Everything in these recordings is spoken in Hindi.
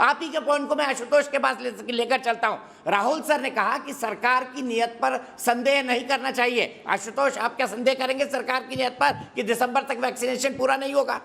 आप ही के पॉइंट को मैं आशुतोष के पास लेकर चलता हूं। राहुल सर ने कहा कि सरकार की नीयत पर संदेह नहीं करना चाहिए। आशुतोष, आप क्या संदेह करेंगे सरकार की नीयत पर कि दिसंबर तक वैक्सीनेशन पूरा नहीं होगा?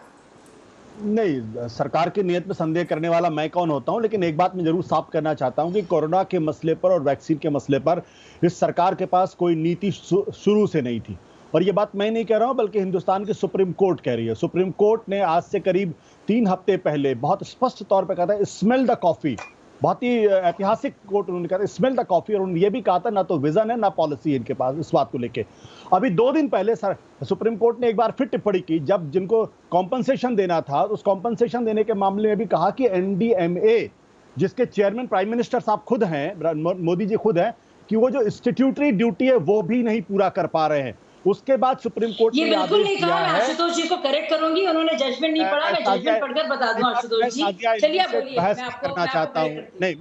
नहीं, सरकार की नीयत में संदेह करने वाला मैं कौन होता हूं, लेकिन एक बात मैं जरूर साफ करना चाहता हूं कि कोरोना के मसले पर और वैक्सीन के मसले पर इस सरकार के पास कोई नीति शुरू से नहीं थी। और ये बात मैं नहीं कह रहा हूं, बल्कि हिंदुस्तान की सुप्रीम कोर्ट कह रही है। सुप्रीम कोर्ट ने आज से करीब 3 हफ्ते पहले बहुत स्पष्ट तौर पर कहा था, स्मेल द कॉफी। बहुत ही ऐतिहासिक कोर्ट उन्होंने कहा था, स्मेल द कॉफी। और उन्होंने ये भी कहा था ना तो विजन है ना पॉलिसी इनके पास इस बात को लेके। अभी 2 दिन पहले सुप्रीम कोर्ट ने एक बार फिर टिप्पणी की, जब जिनको कॉम्पनसेशन देना था, उस कॉम्पनसेशन देने के मामले में भी कहा कि एनडीएमए, जिसके चेयरमैन प्राइम मिनिस्टर साहब खुद हैं, मोदी जी खुद हैं, कि वो जो स्टैट्यूटरी ड्यूटी है वो भी नहीं पूरा कर पा रहे हैं। उसके बाद सुप्रीम कोर्ट ने बिल्कुल नहीं कहा। मैं आशुतोष जी को करेक्ट करूंगी, उन्होंने जजमेंट नहीं पढ़ा, मैं जजमेंट पढ़कर बता दूं आशुतोष जी। चलिए आप बोलिए, बहस करना चाहता हूं। नहीं,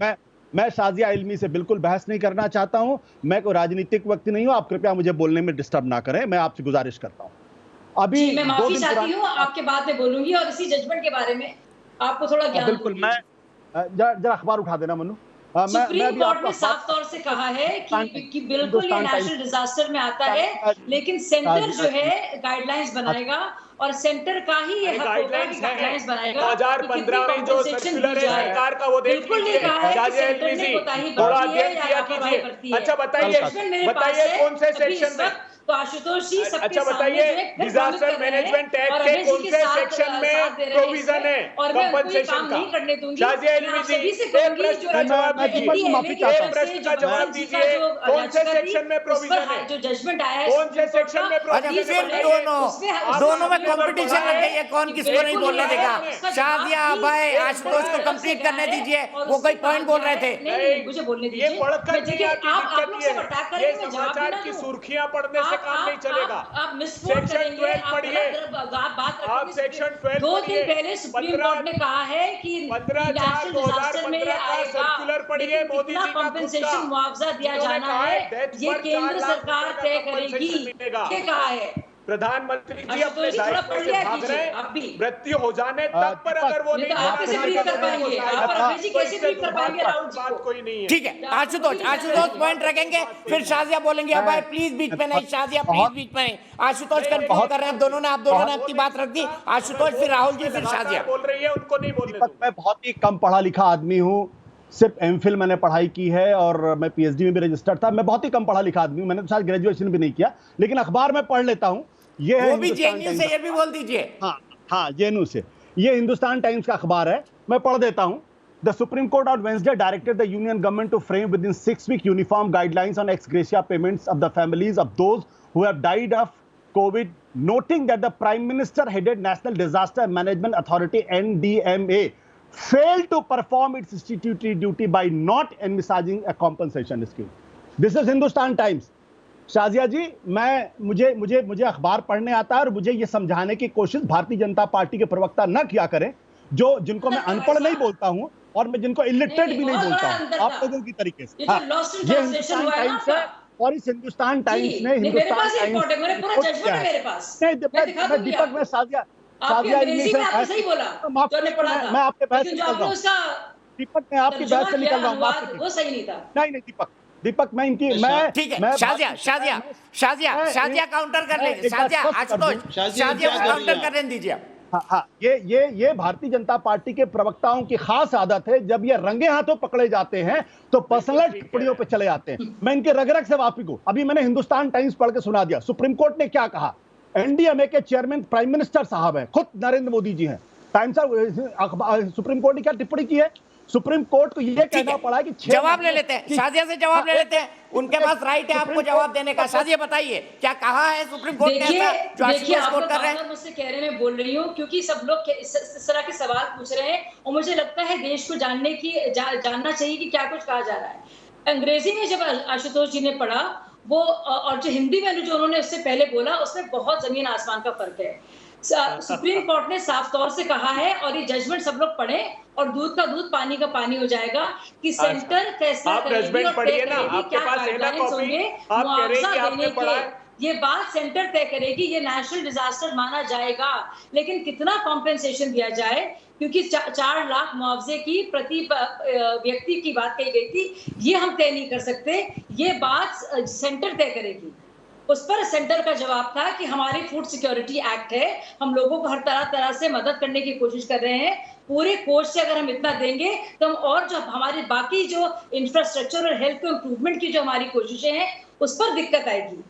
मैं शाजिया इल्मी से बिल्कुल बहस नहीं करना चाहता हूं। मैं कोई राजनीतिक व्यक्ति नहीं हूं। आप कृपया मुझे बोलने में डिस्टर्ब ना करें, मैं आपसे गुजारिश करता हूं। अभी मैं माफी चाहती हूं, आपके बाद में बोलूंगी और इसी जजमेंट के बारे में आपको थोड़ा ज्ञान। बिल्कुल, मैं जरा अखबार उठा देना मनु। सुप्रीम कोर्ट ने साफ तौर से कहा है कि बिल्कुल ये नेशनल डिजास्टर में आता है, लेकिन सेंटर जो है गाइडलाइंस बनाएगा और सेंटर का ही ये गाइडलाइंस बनाएगा। 2015 में जो सर्कुलर है सरकार का, वो देख लीजिए। थोड़ा अध्ययन किया कीजिए। अच्छा बताइए कौन से सेक्शन में? तो आशुतोष जी, अच्छा बताइए, डिजास्टर मैनेजमेंट एक्ट के कौन से सेक्शन में प्रोविजन है कंपनसेशन का? शाजिया इल्मी जी, एक प्रश्न का जवाब दीजिए, कौन से सेक्शन में प्रोविजन है? जो जजमेंट आया है कौन से सेक्शन में प्रोविजन है? दोनों में कंपटीशन लग गई है, कौन किसको नहीं बोलने देगा। शाजिया भाई, आशुतोष को कंप्लीट करने दीजिए, वो कोई पॉइंट बोल रहे थे। नहीं, मुझे बोलने दीजिए। ये पढ़कर ये समाचार की सुर्खियां पढ़ने से काम नहीं चलेगा। आप मिसकोट करेंगे, आप सेक्शन 12 2 दिन पहले सुप्रीम कोर्ट ने कहा है कि 15/4/2015 का सर्कुलर पढ़िए, मोदी जी का कॉम्पेंसेशन मुआवजा दिया जाना है, ये केंद्र सरकार तय करेगी, ये कहा है प्रधानमंत्री जी। अपने दायित्व से भाग रहे हैं, मृत्यु हो जाने तक पर अगर वो नहीं आप कैसे ब्रीफ कर पाएंगे? आप अंग्रेजी कैसे ब्रीफ कर पाएंगे? बात कोई नहीं है। ठीक है, आशुतोष पॉइंट रखेंगे, फिर शाजिया बोलेंगे। अब भाई प्लीज बीच में नहीं, शाजिया प्लीज बीच में नहीं। आशुतोष कंट्रोल कर रहे हैं, आप दोनों ने अपनी बात रख दी। आशुतोष, फिर राहुल जी, फिर शाजिया बोल रही है, उनको नहीं बोलने दो। मैं बहुत ही कम पढ़ा लिखा आदमी हूँ, सिर्फ एमफिल मैंने पढ़ाई की है और मैं पीएचडी में भी रजिस्टर्ड था। मैं बहुत ही कम पढ़ा लिखा आदमी हूँ, मैंने तो शायद ग्रेजुएशन भी नहीं किया, लेकिन अखबार में पढ़ लेता हूँ। ये है, वो भी जेएनयू से, ये भी बोल दीजिए। हाँ, जेएनयू से। ये हिंदुस्तान टाइम्स का अखबार है, मैं पढ़ देता हूँ। The Supreme Court on Wednesday directed the union government to frame within 6-week uniform guidelines on ex gratia payments of the families of those who have died of COVID, noting that the Prime Minister-headed National Disaster Management Authority (NDMA) failed to perform its statutory duty by not envisaging a compensation scheme. This is Hindustan Times. Shazia जी, मुझे अखबार पढ़ने आता है और मुझे ये समझाने की कोशिश भारतीय जनता पार्टी के प्रवक्ता न किया करें, जिनको मैं अनपढ़ नहीं बोलता हूं और मैं जिनको इलिटरेट भी नहीं बोलता हूं, आप लोगों की तरीके से। ये हिंदुस्तान टाइम्स है और इस हिंदुस्तान टाइम्स ने नहीं, दीपक, मैं आपके बहस से निकल रहा हूं। दीपक, मैं आपकी बहस से निकल रहा हूं। वो सही नहीं था। नहीं दीपक, मैं इनकी ठीक है, शाजिया काउंटर कर ले। शाजिया, आशुतोष, शाजिया को काउंटर करने दीजिए। हाँ, ये भारतीय जनता पार्टी के प्रवक्ताओं की खास आदत है, जब ये रंगे हाथों पकड़े जाते हैं तो पर्सनल टिप्पणियों पे चले जाते हैं। मैं इनके रग से वापिस हूं। अभी मैंने हिंदुस्तान टाइम्स पढ़ के सुना दिया। सुप्रीम कोर्ट ने क्या कहा? एनडीएमए के चेयरमैन प्राइम मिनिस्टर साहब हैं, खुद नरेंद्र मोदी जी हैं। सुप्रीम कोर्ट ने क्या टिप्पणी की है? सुप्रीम कोर्ट को यह कहना पड़ा कि जवाब ले लेते हैं, शाजिया से जवाब ले लेते हैं, उनके पास राइट है आपको जवाब देने का। शाजिया बताइए, क्या कहा है सुप्रीम कोर्ट ने? देखिए, आप लोग बार-बार मुझसे कह रहे हैं, मैं बोल रही हूँ, क्योंकि सब लोग इस तरह के सवाल पूछ रहे हैं और मुझे लगता है देश को जानना चाहिए कि क्या कुछ कहा जा रहा है। अंग्रेजी में जब आशुतोष जी ने पढ़ा वो, और जो हिंदी में जो उन्होंने उससे पहले बोला, उसमें बहुत जमीन आसमान का फर्क है। सुप्रीम कोर्ट ने साफ तौर से कहा है, और ये जजमेंट सब लोग पढ़ें, और दूध का दूध पानी का पानी हो जाएगा कि सेंटर फैसला करेगी और तय करेगी क्या गाइडलाइंस होंगे मुआवजा देने के। ये बात सेंटर तय करेगी, ये नेशनल डिजास्टर माना जाएगा, लेकिन कितना कॉम्पेंसेशन दिया जाए, क्योंकि 4 लाख मुआवजे की प्रति व्यक्ति की बात कही गई थी, ये हम तय नहीं कर सकते, ये बात सेंटर तय करेगी। उस पर सेंटर का जवाब था कि हमारी फूड सिक्योरिटी एक्ट है, हम लोगों को हर तरह से मदद करने की कोशिश कर रहे हैं, पूरे कोष से अगर हम इतना देंगे तो हम और जो हमारी बाकी जो इंफ्रास्ट्रक्चर और हेल्थ को इम्प्रूवमेंट की जो हमारी कोशिशें हैं उस पर दिक्कत आएगी।